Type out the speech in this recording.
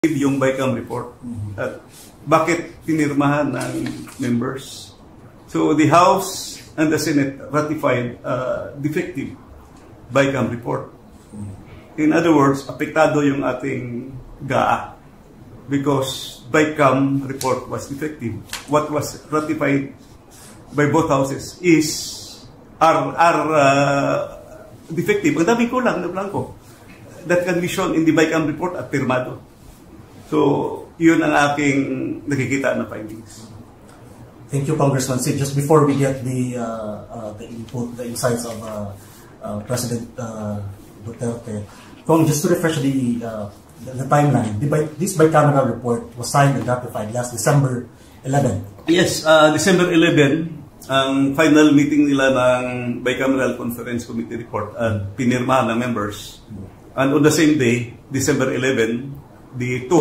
yung BICAM report at bakit pinirmahan ng members. So the House and the Senate ratified defective BICAM report. In other words, apektado yung ating GAA because BICAM report was defective. What was ratified by both houses are defective. Ang daming kulang na blanco that can be shown in the BICAM report at pirmado. So, yun ang aking nakikita na findings. Thank you, Congressman Sid. Just before we get the input, the insights of President Duterte, just to refresh the timeline, this bicameral report was signed and ratified last December 11. Yes, December 11, ang final meeting nila ng Bicameral Conference Committee report at pinirmahan ng members. And on the same day, December 11, the two